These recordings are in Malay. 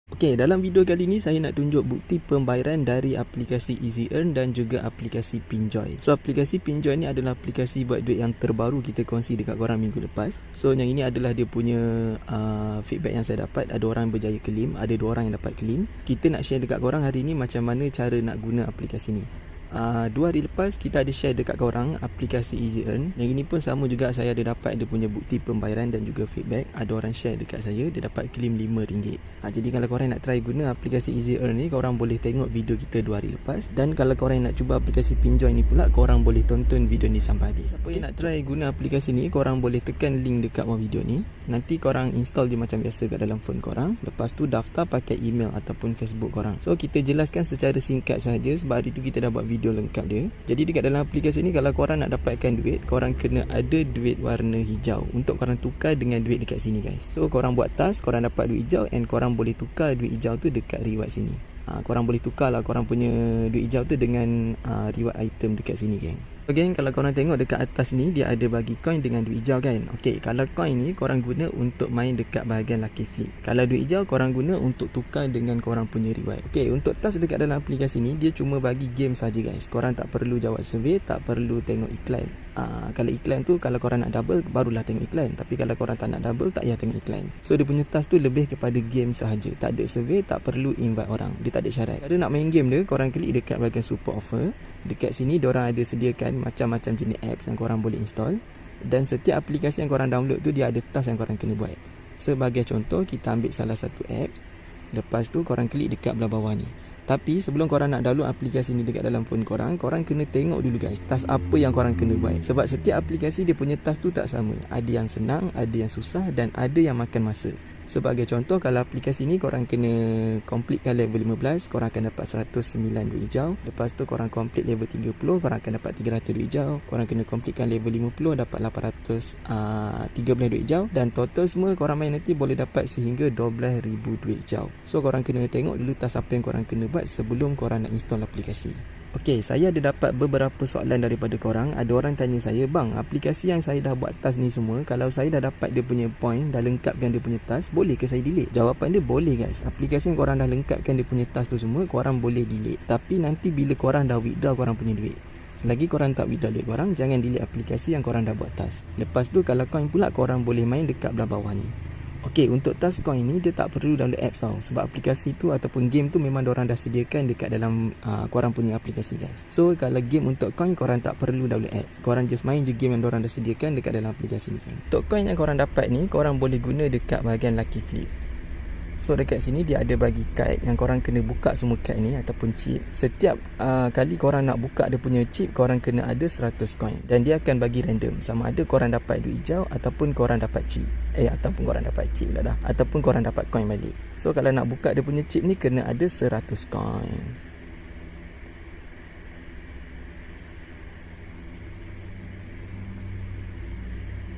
Okey, dalam video kali ni saya nak tunjuk bukti pembayaran dari aplikasi Easy Earn dan juga aplikasi Pinjoy. So aplikasi Pinjoy ni adalah aplikasi buat duit yang terbaru kita kongsi dekat korang minggu lepas. So yang ini adalah dia punya feedback yang saya dapat. Ada orang berjaya claim, ada 2 orang yang dapat claim. Kita nak share dekat korang hari ni macam mana cara nak guna aplikasi ni. 2 hari lepas kita ada share dekat korang aplikasi Easy Earn. Yang ini pun sama juga, saya ada dapat dia punya bukti pembayaran dan juga feedback. Ada orang share dekat saya, dia dapat claim RM5. Jadi kalau korang nak try guna aplikasi Easy Earn ni, korang boleh tengok video kita 2 hari lepas. Dan kalau korang nak cuba aplikasi Pinjoy ni pula, korang boleh tonton video ni sampai habis. Siapa yang nak try guna aplikasi ni, korang boleh tekan link dekat bawah video ni. Nanti korang install dia macam biasa kat dalam phone korang. Lepas tu daftar pakai email ataupun Facebook korang. So kita jelaskan secara singkat sahaja sebab hari tu kita dah buat video lengkap dia. Jadi dekat dalam aplikasi ni, kalau korang nak dapatkan duit, korang kena ada duit warna hijau untuk korang tukar dengan duit dekat sini guys. So korang buat task, korang dapat duit hijau and korang boleh tukar duit hijau tu dekat reward sini. Korang boleh tukar lah korang punya duit hijau tu dengan reward item dekat sini geng. So geng, kalau korang tengok dekat atas ni, dia ada bagi coin dengan duit hijau kan. Okey, kalau coin ni korang guna untuk main dekat bahagian Lucky Flip. Kalau duit hijau korang guna untuk tukar dengan korang punya reward. Okey, untuk task dekat dalam aplikasi ni, dia cuma bagi game saja guys. Korang tak perlu jawab survey, tak perlu tengok iklan. Kalau iklan tu, kalau korang nak double, barulah tengok iklan. Tapi kalau korang tak nak double, tak payah tengok iklan. So dia punya task tu lebih kepada game sahaja. Tak ada survey, tak perlu invite orang. Dia tak ada syarat. Kalau nak main game dia, korang klik dekat bahagian support offer. Dekat sini diorang ada sediakan macam-macam jenis apps yang korang boleh install. Dan setiap aplikasi yang korang download tu, dia ada task yang korang kena buat. Sebagai contoh, kita ambil salah satu apps. Lepas tu korang klik dekat belah bawah ni. Tapi sebelum korang nak download aplikasi ni dekat dalam phone korang, korang kena tengok dulu guys task apa yang korang kena buat. Sebab setiap aplikasi dia punya task tu tak sama. Ada yang senang, ada yang susah dan ada yang makan masa. Sebagai contoh, kalau aplikasi ni korang kena completekan level 15, korang akan dapat 109 duit hijau. Lepas tu korang complete level 30, korang akan dapat 300 duit hijau. Korang kena completekan level 50, dapat 813 duit hijau. Dan total semua korang main nanti boleh dapat sehingga 12,000 duit hijau. So korang kena tengok dulu task apa yang korang kena buat sebelum korang nak install aplikasi. Okey, saya ada dapat beberapa soalan daripada korang. Ada orang tanya saya, bang, aplikasi yang saya dah buat task ni semua, kalau saya dah dapat dia punya point, dah lengkapkan dia punya task, boleh ke saya delete? Jawapan dia boleh guys. Aplikasi yang korang dah lengkapkan dia punya task tu semua, korang boleh delete. Tapi nanti bila korang dah withdraw korang punya duit, selagi korang tak withdraw duit korang, jangan delete aplikasi yang korang dah buat task. Lepas tu kalau coin pula, korang boleh main dekat belah bawah ni. Okey, untuk task coin ni dia tak perlu download apps tau. Sebab aplikasi tu ataupun game tu memang diorang dah sediakan dekat dalam korang punya aplikasi guys. So kalau game untuk coin, korang tak perlu download apps. Korang just main je game yang diorang dah sediakan dekat dalam aplikasi ni kan. Untuk coin yang korang dapat ni, korang boleh guna dekat bahagian Lucky Flip. So dekat sini dia ada bagi card yang korang kena buka semua card ni ataupun chip. Setiap kali korang nak buka dia punya chip, korang kena ada 100 coin. Dan dia akan bagi random, sama ada korang dapat duit hijau ataupun korang dapat chip. Ataupun korang dapat chip dah. Ataupun korang dapat coin balik. So kalau nak buka dia punya chip ni, kena ada 100 coin.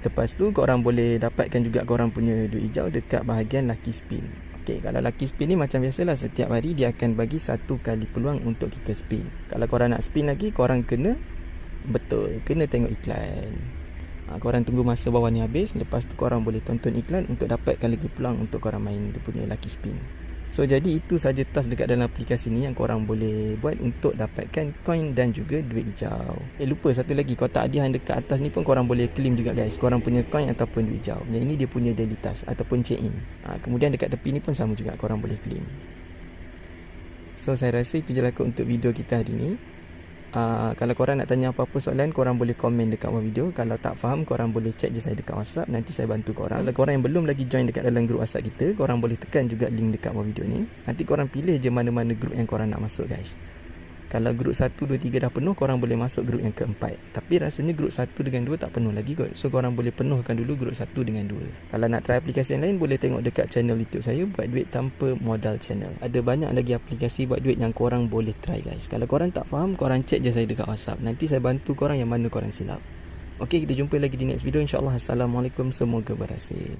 Lepas tu korang boleh dapatkan juga korang punya duit hijau dekat bahagian Lucky Spin. Okey, kalau Lucky Spin ni macam biasalah, setiap hari dia akan bagi 1 kali peluang untuk kita spin. Kalau korang nak spin lagi, korang kena tengok iklan. Korang tunggu masa bawah ni habis. Lepas tu korang boleh tonton iklan untuk dapatkan lagi peluang untuk korang main dia punya Lucky Spin. So jadi itu saja task dekat dalam aplikasi ni yang korang boleh buat untuk dapatkan coin dan juga duit hijau. Lupa satu lagi, kotak hadiah yang dekat atas ni pun korang boleh claim juga guys, korang punya coin ataupun duit hijau. Yang ini dia punya daily task ataupun check in. Kemudian dekat tepi ni pun sama juga, korang boleh claim. So saya rasa itu je lah untuk video kita hari ni. Kalau korang nak tanya apa-apa soalan, korang boleh komen dekat bawah video. Kalau tak faham, korang boleh chat je saya dekat WhatsApp, nanti saya bantu korang. Kalau korang yang belum lagi join dekat dalam grup WhatsApp kita, korang boleh tekan juga link dekat bawah video ni. Nanti korang pilih je mana-mana grup yang korang nak masuk guys. Kalau grup 1, 2, 3 dah penuh, korang boleh masuk grup yang keempat. Tapi rasanya grup 1 dengan 2 tak penuh lagi kot. So korang boleh penuhkan dulu grup 1 dengan 2. Kalau nak try aplikasi yang lain, boleh tengok dekat channel YouTube saya, Buat Duit Tanpa Modal Channel. Ada banyak lagi aplikasi buat duit yang korang boleh try guys. Kalau korang tak faham, korang chat je saya dekat WhatsApp. Nanti saya bantu korang yang mana korang silap. Okey, kita jumpa lagi di next video insyaAllah. Assalamualaikum, semoga berhasil.